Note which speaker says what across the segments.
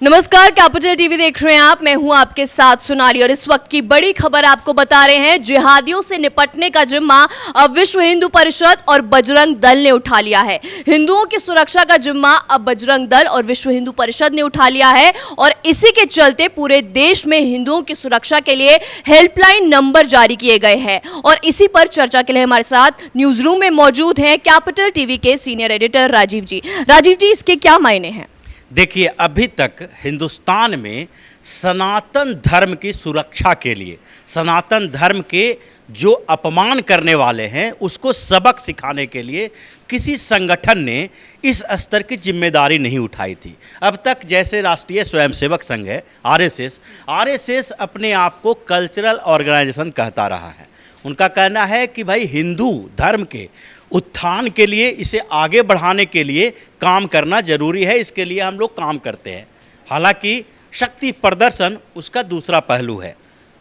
Speaker 1: नमस्कार, capital TV देख रहे हैं आप। मैं हूं आपके साथ सोनाली और इस वक्त की बड़ी खबर आपको बता रहे हैं। जिहादियों से निपटने का जिम्मा अब विश्व हिंदू परिषद और बजरंग दल ने उठा लिया है। हिंदुओं की सुरक्षा का जिम्मा अब बजरंग दल और विश्व हिंदू परिषद ने उठा लिया है और इसी के चलते पूरे देश में हिंदुओं की सुरक्षा के लिए हेल्पलाइन नंबर जारी किए गए हैं। और इसी पर चर्चा के लिए हमारे साथ न्यूज रूम में मौजूद हैं कैपिटल टीवी के सीनियर एडिटर राजीव जी। राजीव जी, इसके क्या मायने हैं?
Speaker 2: देखिए, अभी तक हिंदुस्तान में सनातन धर्म की सुरक्षा के लिए, सनातन धर्म के जो अपमान करने वाले हैं उसको सबक सिखाने के लिए किसी संगठन ने इस स्तर की जिम्मेदारी नहीं उठाई थी। अब तक जैसे राष्ट्रीय स्वयंसेवक संघ है आरएसएस अपने आप को कल्चरल ऑर्गेनाइजेशन कहता रहा है। उनका कहना है कि भाई हिंदू धर्म के उत्थान के लिए, इसे आगे बढ़ाने के लिए काम करना जरूरी है, इसके लिए हम लोग काम करते हैं। हालांकि शक्ति प्रदर्शन उसका दूसरा पहलू है।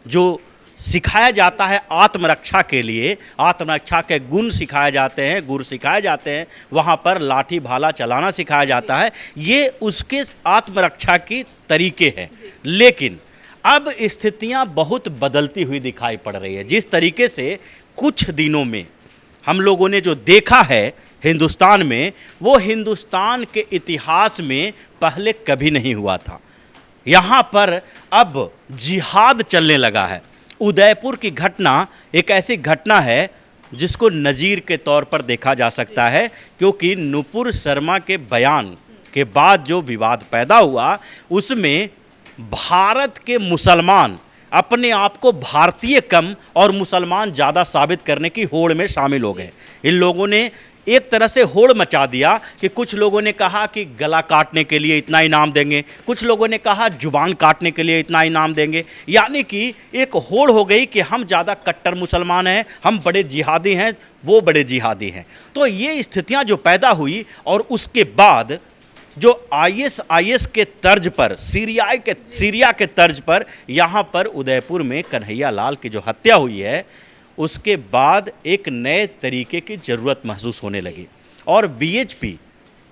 Speaker 2: जो सिखाया जाता है आत्मरक्षा के लिए, आत्मरक्षा के गुण सिखाए जाते हैं, गुर सिखाए जाते हैं, वहाँ पर लाठी भाला चलाना सिखाया जाता है। ये उसके आत्मरक्षा की तरीके हैं। लेकिन अब स्थितियाँ बहुत बदलती हुई दिखाई पड़ रही है। जिस तरीके से कुछ दिनों में हम लोगों ने जो देखा है हिंदुस्तान में, वो हिंदुस्तान के इतिहास में पहले कभी नहीं हुआ था। यहाँ पर अब जिहाद चलने लगा है। उदयपुर की घटना एक ऐसी घटना है जिसको नज़ीर के तौर पर देखा जा सकता है, क्योंकि नुपुर शर्मा के बयान के बाद जो विवाद पैदा हुआ उसमें भारत के मुसलमान अपने आप को भारतीय कम और मुसलमान ज़्यादा साबित करने की होड़ में शामिल हो गए। इन लोगों ने एक तरह से होड़ मचा दिया कि कुछ लोगों ने कहा कि गला काटने के लिए इतना इनाम देंगे, कुछ लोगों ने कहा जुबान काटने के लिए इतना इनाम देंगे। यानी कि एक होड़ हो गई कि हम ज़्यादा कट्टर मुसलमान हैं, हम बड़े जिहादी हैं, वो बड़े जिहादी हैं। तो ये स्थितियाँ जो पैदा हुई और उसके बाद जो आईएस के तर्ज पर, सीरिया के तर्ज पर यहाँ पर उदयपुर में कन्हैया लाल की जो हत्या हुई है, उसके बाद एक नए तरीके की ज़रूरत महसूस होने लगी। और बीएचपी,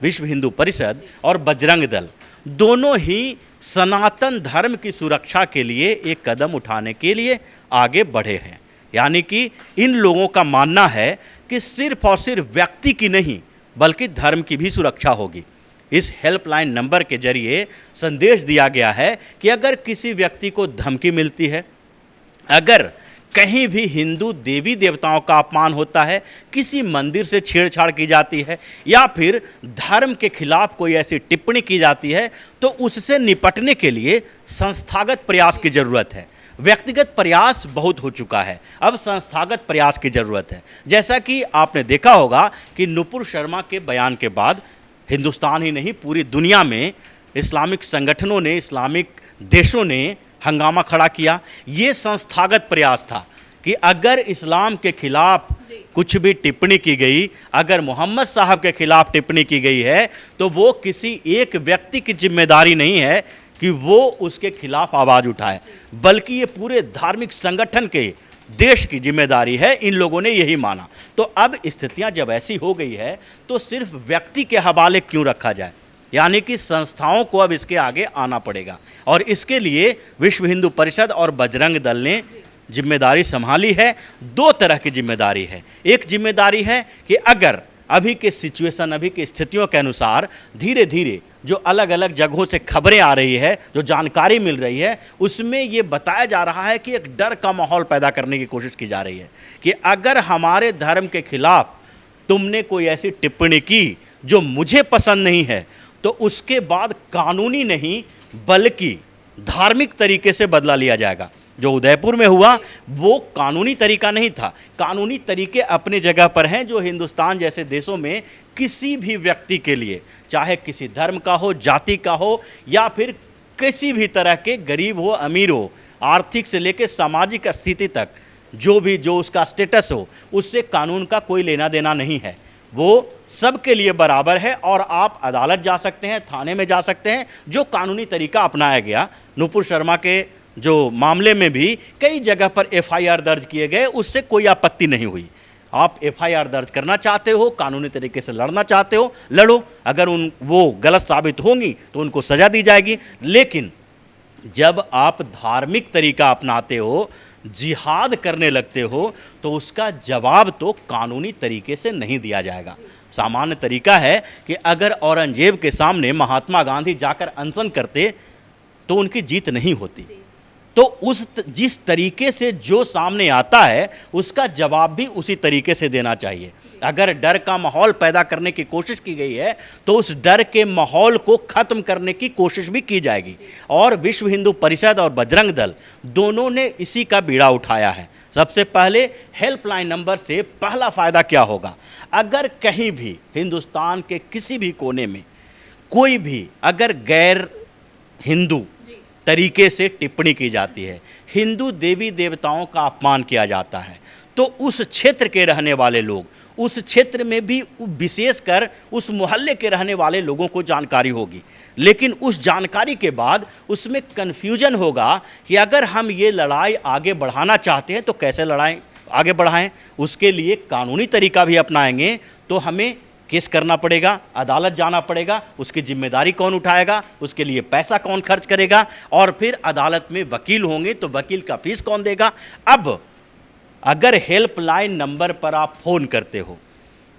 Speaker 2: विश्व हिंदू परिषद और बजरंग दल दोनों ही सनातन धर्म की सुरक्षा के लिए एक कदम उठाने के लिए आगे बढ़े हैं। यानी कि इन लोगों का मानना है कि सिर्फ और सिर्फ व्यक्ति की नहीं बल्कि धर्म की भी सुरक्षा होगी। इस हेल्पलाइन नंबर के जरिए संदेश दिया गया है कि अगर किसी व्यक्ति को धमकी मिलती है, अगर कहीं भी हिंदू देवी देवताओं का अपमान होता है, किसी मंदिर से छेड़छाड़ की जाती है या फिर धर्म के खिलाफ कोई ऐसी टिप्पणी की जाती है, तो उससे निपटने के लिए संस्थागत प्रयास की ज़रूरत है। व्यक्तिगत प्रयास बहुत हो चुका है, अब संस्थागत प्रयास की ज़रूरत है। जैसा कि आपने देखा होगा कि नुपुर शर्मा के बयान के बाद हिंदुस्तान ही नहीं पूरी दुनिया में इस्लामिक संगठनों ने, इस्लामिक देशों ने हंगामा खड़ा किया। ये संस्थागत प्रयास था कि अगर इस्लाम के खिलाफ कुछ भी टिप्पणी की गई, अगर मोहम्मद साहब के खिलाफ टिप्पणी की गई है, तो वो किसी एक व्यक्ति की जिम्मेदारी नहीं है कि वो उसके खिलाफ आवाज़ उठाए, बल्कि ये पूरे धार्मिक संगठन के, देश की जिम्मेदारी है। इन लोगों ने यही माना। तो अब स्थितियां जब ऐसी हो गई है तो सिर्फ व्यक्ति के हवाले क्यों रखा जाए, यानी कि संस्थाओं को अब इसके आगे आना पड़ेगा। और इसके लिए विश्व हिंदू परिषद और बजरंग दल ने जिम्मेदारी संभाली है। दो तरह की जिम्मेदारी है। एक जिम्मेदारी है कि अगर अभी के सिचुएशन, अभी की स्थितियों के अनुसार धीरे धीरे जो अलग अलग जगहों से खबरें आ रही है, जो जानकारी मिल रही है, उसमें ये बताया जा रहा है कि एक डर का माहौल पैदा करने की कोशिश की जा रही है कि अगर हमारे धर्म के खिलाफ तुमने कोई ऐसी टिप्पणी की जो मुझे पसंद नहीं है, तो उसके बाद कानूनी नहीं बल्कि धार्मिक तरीके से बदला लिया जाएगा। जो उदयपुर में हुआ वो कानूनी तरीका नहीं था। कानूनी तरीके अपने जगह पर हैं, जो हिंदुस्तान जैसे देशों में किसी भी व्यक्ति के लिए, चाहे किसी धर्म का हो, जाति का हो या फिर किसी भी तरह के, गरीब हो अमीर हो, आर्थिक से लेकर सामाजिक स्थिति तक, जो उसका स्टेटस हो, उससे कानून का कोई लेना देना नहीं है। वो सबके लिए बराबर है और आप अदालत जा सकते हैं, थाने में जा सकते हैं। जो कानूनी तरीका अपनाया गया, नुपुर शर्मा के जो मामले में भी कई जगह पर एफआईआर दर्ज किए गए, उससे कोई आपत्ति नहीं हुई। आप एफआईआर दर्ज करना चाहते हो, कानूनी तरीके से लड़ना चाहते हो, लड़ो। अगर वो गलत साबित होंगी तो उनको सज़ा दी जाएगी। लेकिन जब आप धार्मिक तरीका अपनाते हो, जिहाद करने लगते हो, तो उसका जवाब तो कानूनी तरीके से नहीं दिया जाएगा। सामान्य तरीका है कि अगर औरंगजेब के सामने महात्मा गांधी जाकर अनशन करते तो उनकी जीत नहीं होती। तो जिस तरीके से जो सामने आता है उसका जवाब भी उसी तरीके से देना चाहिए। अगर डर का माहौल पैदा करने की कोशिश की गई है तो उस डर के माहौल को ख़त्म करने की कोशिश भी की जाएगी। और विश्व हिंदू परिषद और बजरंग दल दोनों ने इसी का बीड़ा उठाया है। सबसे पहले हेल्पलाइन नंबर से पहला फ़ायदा क्या होगा, अगर कहीं भी हिंदुस्तान के किसी भी कोने में कोई भी अगर गैर हिंदू तरीके से टिप्पणी की जाती है, हिंदू देवी देवताओं का अपमान किया जाता है, तो उस क्षेत्र के रहने वाले लोग, उस क्षेत्र में भी विशेषकर उस मोहल्ले के रहने वाले लोगों को जानकारी होगी। लेकिन उस जानकारी के बाद उसमें कन्फ्यूजन होगा कि अगर हम ये लड़ाई आगे बढ़ाना चाहते हैं तो कैसे लड़ाएं आगे बढ़ाएं। उसके लिए कानूनी तरीका भी अपनाएंगे तो हमें केस करना पड़ेगा, अदालत जाना पड़ेगा, उसकी जिम्मेदारी कौन उठाएगा, उसके लिए पैसा कौन खर्च करेगा, और फिर अदालत में वकील होंगे तो वकील का फीस कौन देगा। अब अगर हेल्पलाइन नंबर पर आप फ़ोन करते हो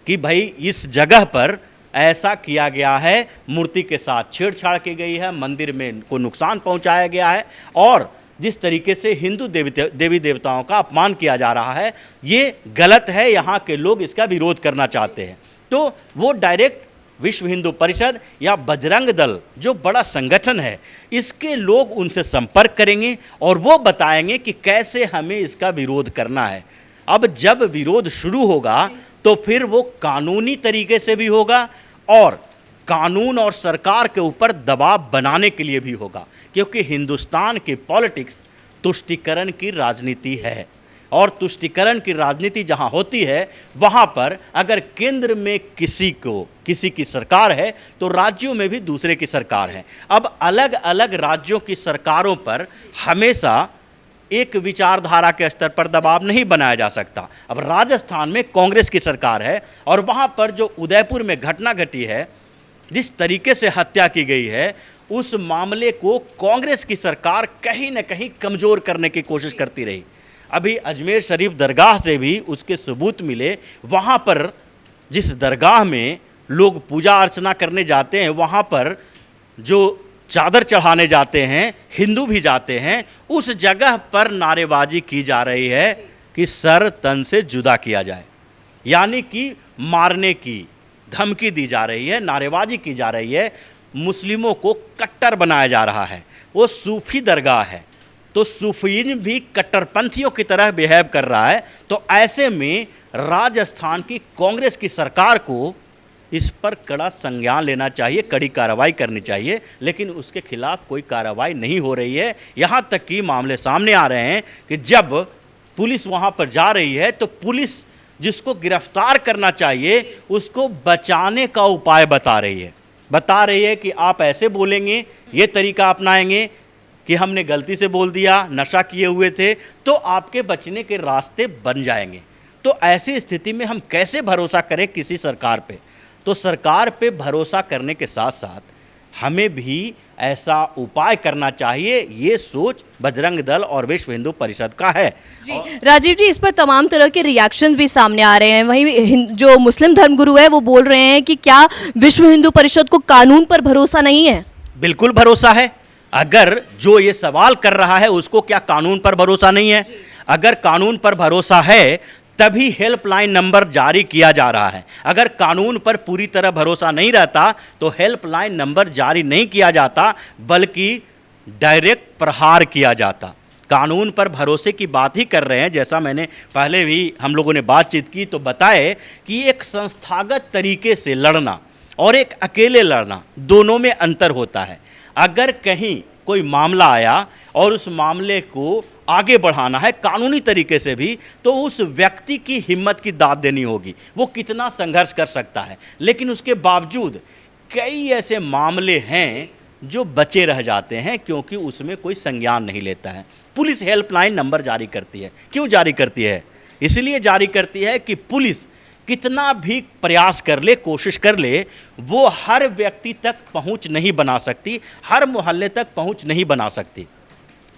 Speaker 2: कि भाई इस जगह पर ऐसा किया गया है, मूर्ति के साथ छेड़छाड़ की गई है, मंदिर में को नुकसान पहुंचाया गया है और जिस तरीके से हिंदू देवी देवताओं का अपमान किया जा रहा है, ये गलत है, यहाँ के लोग इसका विरोध करना चाहते हैं, तो वो डायरेक्ट विश्व हिंदू परिषद या बजरंग दल जो बड़ा संगठन है इसके लोग उनसे संपर्क करेंगे और वो बताएंगे कि कैसे हमें इसका विरोध करना है। अब जब विरोध शुरू होगा तो फिर वो कानूनी तरीके से भी होगा और कानून और सरकार के ऊपर दबाव बनाने के लिए भी होगा, क्योंकि हिंदुस्तान की पॉलिटिक्स तुष्टीकरण की राजनीति है और तुष्टीकरण की राजनीति जहां होती है वहां पर अगर केंद्र में किसी की सरकार है तो राज्यों में भी दूसरे की सरकार है। अब अलग अलग राज्यों की सरकारों पर हमेशा एक विचारधारा के स्तर पर दबाव नहीं बनाया जा सकता। अब राजस्थान में कांग्रेस की सरकार है और वहां पर जो उदयपुर में घटना घटी है, जिस तरीके से हत्या की गई है, उस मामले को कांग्रेस की सरकार कहीं न कहीं कमज़ोर करने की कोशिश करती रही। अभी अजमेर शरीफ दरगाह से भी उसके सबूत मिले। वहाँ पर जिस दरगाह में लोग पूजा अर्चना करने जाते हैं, वहाँ पर जो चादर चढ़ाने जाते हैं, हिंदू भी जाते हैं, उस जगह पर नारेबाजी की जा रही है कि सर तन से जुदा किया जाए, यानी कि मारने की धमकी दी जा रही है, नारेबाजी की जा रही है, मुस्लिमों को कट्टर बनाया जा रहा है। वो सूफी दरगाह है तो सूफीज़्म भी कट्टरपंथियों की तरह बिहेव कर रहा है। तो ऐसे में राजस्थान की कांग्रेस की सरकार को इस पर कड़ा संज्ञान लेना चाहिए, कड़ी कार्रवाई करनी चाहिए, लेकिन उसके खिलाफ कोई कार्रवाई नहीं हो रही है। यहाँ तक कि मामले सामने आ रहे हैं कि जब पुलिस वहाँ पर जा रही है तो पुलिस जिसको गिरफ्तार करना चाहिए उसको बचाने का उपाय बता रही है कि आप ऐसे बोलेंगे, ये तरीका अपनाएंगे कि हमने गलती से बोल दिया, नशा किए हुए थे, तो आपके बचने के रास्ते बन जाएंगे। तो ऐसी स्थिति में हम कैसे भरोसा करें किसी सरकार पे? तो सरकार पे भरोसा करने के साथ साथ हमें भी ऐसा उपाय करना चाहिए, ये सोच बजरंग दल और विश्व हिंदू परिषद का है।
Speaker 1: जी राजीव जी, इस पर तमाम तरह के रिएक्शंस भी सामने आ रहे हैं। वहीं जो मुस्लिम धर्मगुरु है वो बोल रहे हैं कि क्या विश्व हिंदू परिषद को कानून पर भरोसा नहीं है?
Speaker 2: बिल्कुल भरोसा है। अगर जो ये सवाल कर रहा है उसको क्या कानून पर भरोसा नहीं है? अगर कानून पर भरोसा है तभी हेल्पलाइन नंबर जारी किया जा रहा है। अगर कानून पर पूरी तरह भरोसा नहीं रहता तो हेल्पलाइन नंबर जारी नहीं किया जाता, बल्कि डायरेक्ट प्रहार किया जाता। कानून पर भरोसे की बात ही कर रहे हैं। जैसा मैंने पहले भी हम लोगों ने बातचीत की तो बताए कि एक संस्थागत तरीके से लड़ना और एक अकेले लड़ना, दोनों में अंतर होता है। अगर कहीं कोई मामला आया और उस मामले को आगे बढ़ाना है कानूनी तरीके से भी, तो उस व्यक्ति की हिम्मत की दाद देनी होगी, वो कितना संघर्ष कर सकता है। लेकिन उसके बावजूद कई ऐसे मामले हैं जो बचे रह जाते हैं क्योंकि उसमें कोई संज्ञान नहीं लेता है। पुलिस हेल्पलाइन नंबर जारी करती है। क्यों जारी करती है? इसलिए जारी करती है कि पुलिस कितना भी प्रयास कर ले, कोशिश कर ले, वो हर व्यक्ति तक पहुंच नहीं बना सकती, हर मोहल्ले तक पहुंच नहीं बना सकती।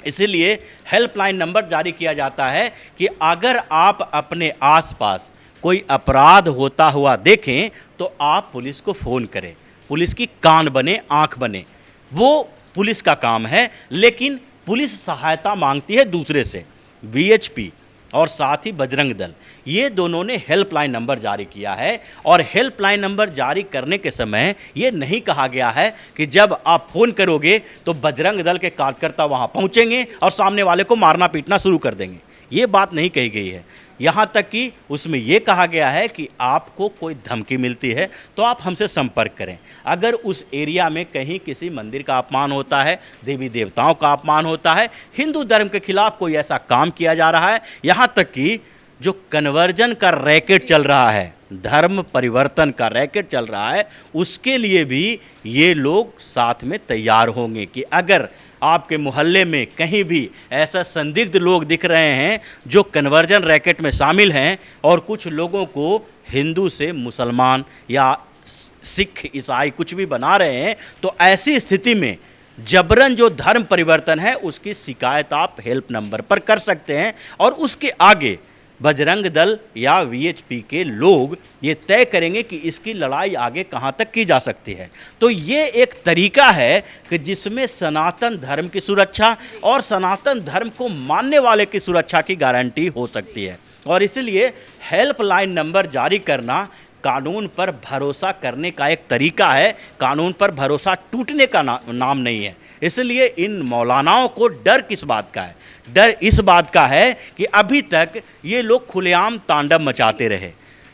Speaker 2: इसीलिए हेल्पलाइन नंबर जारी किया जाता है कि अगर आप अपने आसपास कोई अपराध होता हुआ देखें तो आप पुलिस को फ़ोन करें। पुलिस की कान बने, आँख बने, वो पुलिस का काम है। लेकिन पुलिस सहायता मांगती है दूसरे से। वीएचपी और साथ ही बजरंग दल, ये दोनों ने हेल्पलाइन नंबर जारी किया है। और हेल्पलाइन नंबर जारी करने के समय ये नहीं कहा गया है कि जब आप फ़ोन करोगे तो बजरंग दल के कार्यकर्ता वहाँ पहुँचेंगे और सामने वाले को मारना पीटना शुरू कर देंगे। ये बात नहीं कही गई है। यहाँ तक कि उसमें यह कहा गया है कि आपको कोई धमकी मिलती है तो आप हमसे संपर्क करें। अगर उस एरिया में कहीं किसी मंदिर का अपमान होता है, देवी देवताओं का अपमान होता है, हिंदू धर्म के खिलाफ कोई ऐसा काम किया जा रहा है, यहाँ तक कि जो कन्वर्जन का रैकेट चल रहा है, धर्म परिवर्तन का रैकेट चल रहा है, उसके लिए भी ये लोग साथ में तैयार होंगे कि अगर आपके मोहल्ले में कहीं भी ऐसा संदिग्ध लोग दिख रहे हैं जो कन्वर्जन रैकेट में शामिल हैं और कुछ लोगों को हिंदू से मुसलमान या सिख ईसाई कुछ भी बना रहे हैं, तो ऐसी स्थिति में जबरन जो धर्म परिवर्तन है उसकी शिकायत आप हेल्प नंबर पर कर सकते हैं। और उसके आगे बजरंग दल या वीएचपी के लोग ये तय करेंगे कि इसकी लड़ाई आगे कहाँ तक की जा सकती है। तो ये एक तरीका है कि जिसमें सनातन धर्म की सुरक्षा और सनातन धर्म को मानने वाले की सुरक्षा की गारंटी हो सकती है। और इसलिए हेल्पलाइन नंबर जारी करना कानून पर भरोसा करने का एक तरीका है, कानून पर भरोसा टूटने का नाम नहीं है। इसलिए इन मौलानाओं को डर किस बात का है? डर इस बात का है कि अभी तक ये लोग खुलेआम तांडव मचाते रहे।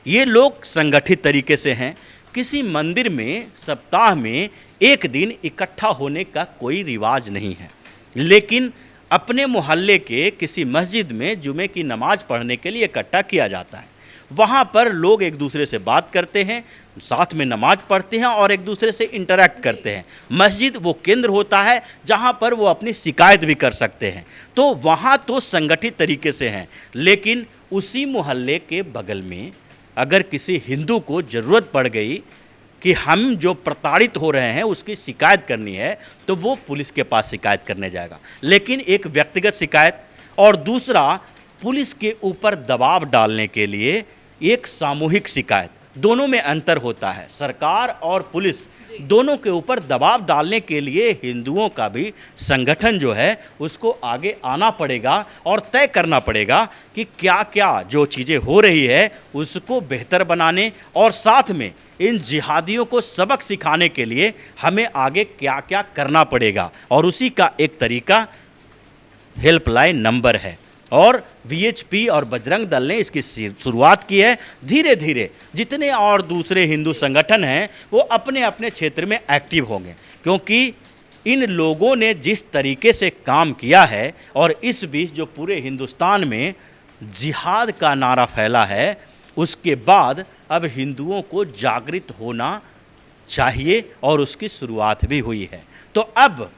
Speaker 2: ये लोग संगठित तरीके से हैं। किसी मंदिर में सप्ताह में एक दिन इकट्ठा होने का कोई रिवाज नहीं है, लेकिन अपने मोहल्ले के किसी मस्जिद में जुमे की नमाज पढ़ने के लिए इकट्ठा किया जाता है। वहाँ पर लोग एक दूसरे से बात करते हैं, साथ में नमाज पढ़ते हैं और एक दूसरे से इंटरैक्ट करते हैं। मस्जिद वो केंद्र होता है जहाँ पर वो अपनी शिकायत भी कर सकते हैं। तो वहाँ तो संगठित तरीके से हैं, लेकिन उसी मोहल्ले के बगल में अगर किसी हिंदू को ज़रूरत पड़ गई कि हम जो प्रताड़ित हो रहे हैं उसकी शिकायत करनी है, तो वो पुलिस के पास शिकायत करने जाएगा। लेकिन एक व्यक्तिगत शिकायत और दूसरा पुलिस के ऊपर दबाव डालने के लिए एक सामूहिक शिकायत, दोनों में अंतर होता है। सरकार और पुलिस दोनों के ऊपर दबाव डालने के लिए हिंदुओं का भी संगठन जो है उसको आगे आना पड़ेगा और तय करना पड़ेगा कि क्या क्या जो चीज़ें हो रही है उसको बेहतर बनाने और साथ में इन जिहादियों को सबक सिखाने के लिए हमें आगे क्या क्या करना पड़ेगा। और उसी का एक तरीका हेल्पलाइन नंबर है। और वीएचपी और बजरंग दल ने इसकी शुरुआत की है। धीरे धीरे जितने और दूसरे हिंदू संगठन हैं वो अपने अपने क्षेत्र में एक्टिव होंगे, क्योंकि इन लोगों ने जिस तरीके से काम किया है और इस बीच जो पूरे हिंदुस्तान में जिहाद का नारा फैला है, उसके बाद अब हिंदुओं को जागृत होना चाहिए और उसकी शुरुआत भी हुई है। तो अब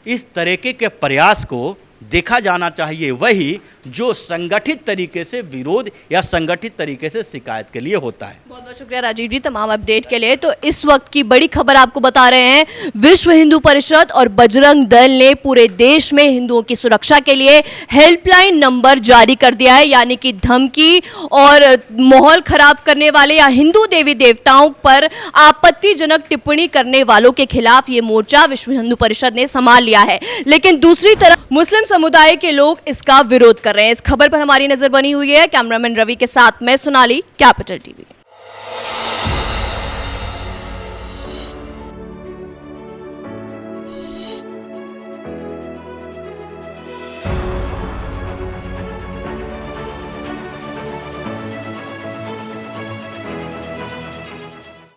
Speaker 2: इस तरीके के प्रयास को देखा जाना चाहिए वही जो संगठित तरीके से विरोध या संगठित तरीके से शिकायत के लिए होता है।
Speaker 1: बहुत बहुत शुक्रिया राजीव जी तमाम अपडेट के लिए। तो इस वक्त की बड़ी खबर आपको बता रहे हैं, विश्व हिंदू परिषद और बजरंग दल ने पूरे देश में हिंदुओं की सुरक्षा के लिए हेल्पलाइन नंबर जारी कर दिया है। यानी कि धमकी और माहौल खराब करने वाले या हिंदू देवी देवताओं पर आपत्तिजनक टिप्पणी करने वालों के खिलाफ ये मोर्चा विश्व हिंदू परिषद ने संभाल लिया है। लेकिन दूसरी तरफ मुस्लिम समुदाय के लोग इसका विरोध कर रहे हैं। इस खबर पर हमारी नजर बनी हुई है। कैमरामैन रवि के साथ मैं सोनाली, कैपिटल टीवी।